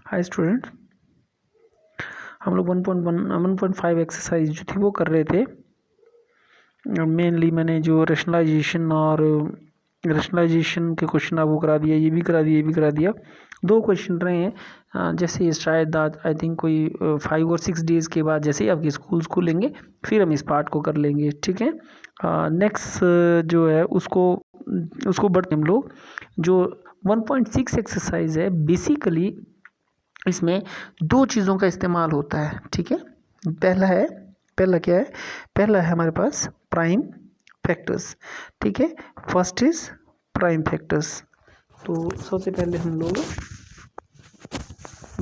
Hi student, हम लोग 1.5 exercise जो थी वो कर रहे थे। मेनली मैंने जो रेशनलाइजेशन के क्वेश्चन आपको करा दिया, ये भी करा दिया। 2 क्वेश्चन रहे हैं। जैसे शायद आई थिंक कोई 5 और 6 डेज़ के बाद जैसे ही आपके स्कूल खुलेंगे फिर हम इस पार्ट को कर लेंगे, ठीक है। नेक्स्ट जो है उसको बढ़ते हम लोग। जो 1.6 एक्सरसाइज है, बेसिकली इसमें 2 चीज़ों का इस्तेमाल होता है, ठीक है। पहला क्या है? पहला है हमारे पास प्राइम फैक्टर्स, ठीक है। First is prime factors. तो सबसे पहले हम लोग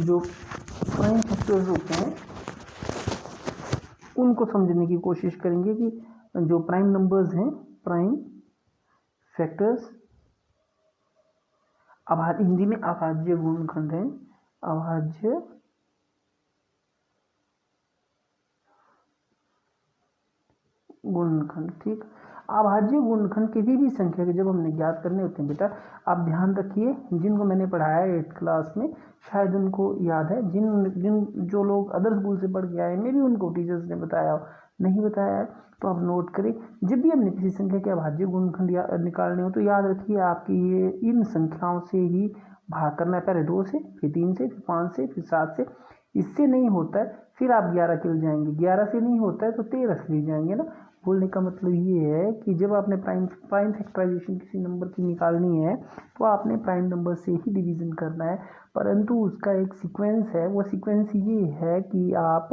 जो प्राइम फैक्टर्स होते हैं उनको समझने की कोशिश करेंगे कि जो प्राइम नंबर्स हैं, प्राइम फैक्टर्स, हिंदी में अभाज्य गुणनखंड है, अभाज्य गुणनखंड, ठीक। अभाज्य गुणनखंड किसी भी संख्या के जब हमने ज्ञात करने होते हैं बेटा, आप ध्यान रखिए, जिनको मैंने पढ़ाया है 8th क्लास में शायद उनको याद है, जिन जो लोग अदर स्कूल से पढ़ के आए मे भी उनको टीचर्स ने बताया हो, नहीं बताया है तो आप नोट करें। जब भी हमने किसी संख्या के अभाज्य गुणनखंड निकालने हो तो याद रखिए आपकी ये इन संख्याओं से ही भाग करना है, पहले 2 से, फिर 3 से, फिर 5 से, फिर 7 से। इससे नहीं होता है फिर आप 11 के ले जाएंगे, 11 से नहीं होता है तो 13 से ले जाएंगे ना। बोलने का मतलब ये है कि जब आपने प्राइम फैक्टराइजेशन किसी नंबर की निकालनी है तो आपने प्राइम नंबर से ही डिवीजन करना है, परंतु उसका एक सीक्वेंस है। वो सीक्वेंस ये है कि आप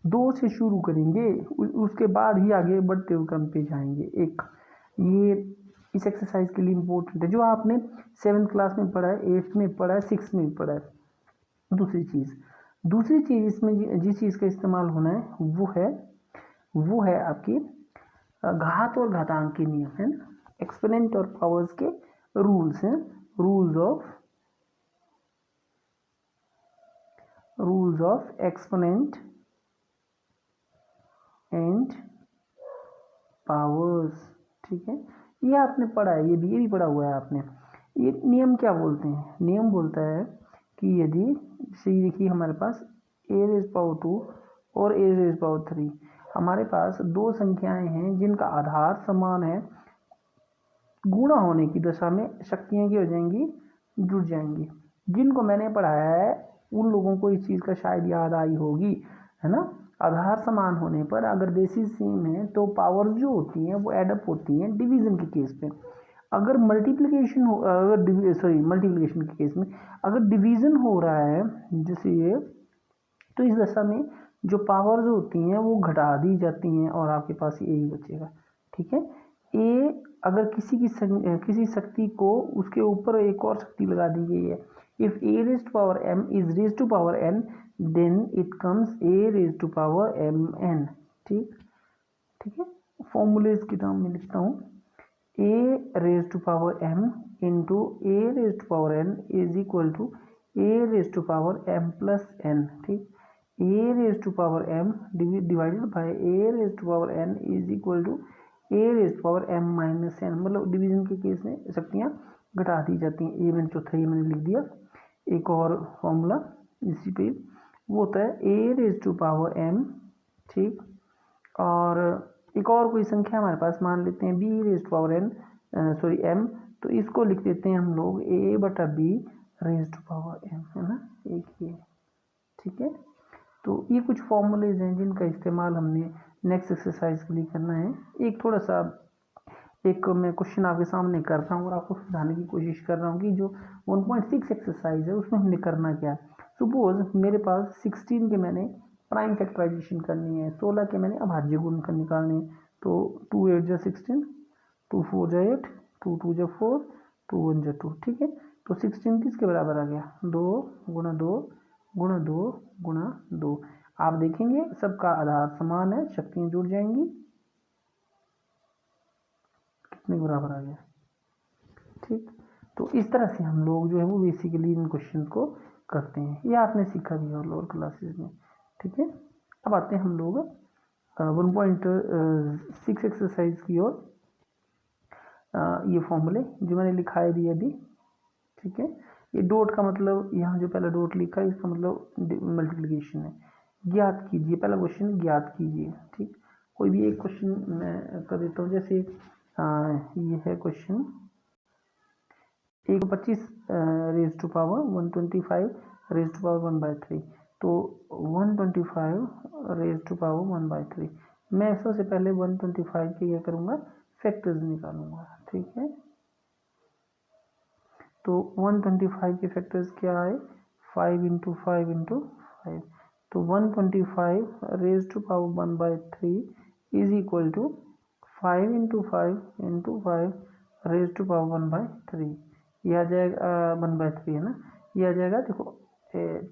2 से शुरू करेंगे, उसके बाद ही आगे बढ़ते हुए क्रम पे जाएंगे। एक ये इस एक्सरसाइज के लिए इम्पोर्टेंट है, जो आपने 7th क्लास में पढ़ा है, 8th में पढ़ा है, 6th में पढ़ा है। दूसरी चीज़ इसमें जिस चीज़ का इस्तेमाल होना है वो है आपकी घात और घातांक के नियम, है ना। एक्सपोनेंट और पावर्स के रूल्स हैं, rules of exponent and powers, ठीक है। ये आपने पढ़ा है, ये भी पढ़ा हुआ है आपने। ये नियम क्या बोलते हैं? नियम बोलता है कि यदि देखिए हमारे पास a⁻2 और a⁻3 हमारे पास 2 संख्याएं हैं जिनका आधार समान है, गुणा होने की दशा में शक्तियां क्या हो जाएंगी? जुड़ जाएंगी। जिनको मैंने पढ़ाया है उन लोगों को इस चीज़ का शायद याद आई होगी, है ना। आधार समान होने पर अगर बेसिस सेम है तो पावर जो होती हैं वो एडअप होती हैं डिवीजन के केस पे। अगर मल्टीप्लिकेशन के केस में अगर डिवीजन हो रहा है जैसे ये, तो इस दशा में जो पावर्स होती हैं वो घटा दी जाती हैं और आपके पास ए ही बचेगा, ठीक है। ए अगर किसी शक्ति को उसके ऊपर एक और शक्ति लगा दी गई है, if a raised to power m is raised to power n then it comes a raised to power mn, ठीक है। फॉर्मूले इसके नाम में लिखता हूँ, a raised to power m into a raised to power n is equal to a raised to power m plus n, ठीक। a raised to power m divided by a raised to power n is equal to a raised to power m minus n, मतलब division के case में शक्तियाँ घटा दी जाती हैं। ये मैंने चौथा ये मैंने लिख दिया। एक और फॉर्मूला इसी पे वो होता है a raised to power m, ठीक। और एक और कोई संख्या हमारे पास मान लेते हैं b raised to power m, तो इसको लिख देते हैं हम लोग a/b raised to power m, है ना, एक ये, ठीक है। तो ये कुछ फॉर्मूलेज हैं जिनका इस्तेमाल हमने नेक्स्ट एक्सरसाइज के लिए करना है। एक मैं क्वेश्चन आपके सामने कर रहा हूँ और आपको समझाने की कोशिश कर रहा हूँ कि जो 1.6 एक्सरसाइज है उसमें हमने करना क्या है। सपोज मेरे पास 16 के मैंने प्राइम फैक्टराइजेशन करनी है, 16 के मैंने अभाज्य गुणनखंड निकालने हैं, तो 2 8 जा 16, 2 4 जा 8, 2 2 जा 4, 2 1 जा 2, ठीक है। तो 16 किसके बराबर आ गया? 2 गुणा 2 गुणा 2 गुणा 2। आप देखेंगे सबका आधार समान है, शक्तियां जुड़ जाएंगी, कितने बराबर आ गया, ठीक। तो इस तरह से हम लोग जो है वो बेसिकली इन क्वेश्चन को करते हैं। ये आपने सीखा भी है लोअर क्लासेस में, ठीक है। अब आते हैं हम लोग 1.6 एक्सरसाइज की ओर। ये फॉर्मूले जो मैंने लिखाए दिए अभी, ठीक है। ये डॉट का मतलब यहाँ जो पहला डॉट लिखा है इसका मतलब मल्टीप्लिकेशन है। ज्ञात कीजिए, पहला क्वेश्चन ज्ञात कीजिए। ठीक, कोई भी एक क्वेश्चन मैं कर देता हूँ, जैसे ये है question 125 raise to power 125 raise to power 1/3। तो 125 रेज टू पावर 1/3, मैं सबसे पहले 125 के क्या करूँगा, फैक्टर्स निकालूंगा। ठीक है, तो 125 के फैक्टर्स क्या है, 5 इंटू 5 इंटू 5। तो 125 raise to power 1/3 is equal to 5 into 5 into 5 raise to power 1/3। ये आ जाएगा 1/3 है ना, ये आ जाएगा। देखो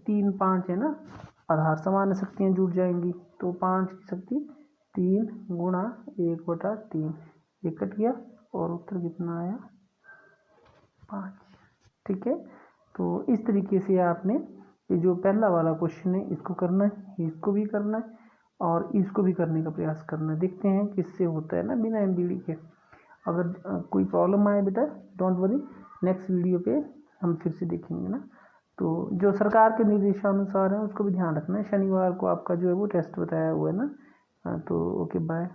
3 5 है ना, आधार समान शक्तियाँ जुड़ जाएंगी, तो 5 की शक्ति 3 गुणा 1/3, ये कट गया और उत्तर कितना आया, 5। ठीक है, तो इस तरीके से आपने ये जो पहला वाला क्वेश्चन है इसको करना है, इसको भी करना है और इसको भी करने का प्रयास करना है। देखते हैं किससे होता है ना बिना एमबीडी के। अगर कोई प्रॉब्लम आए बेटा, डोंट वरी, नेक्स्ट वीडियो पे हम फिर से देखेंगे ना। तो जो सरकार के निर्देशानुसार है उसको भी ध्यान रखना है। शनिवार को आपका जो है वो टेस्ट बताया हुआ है ना। तो ओके, बाय।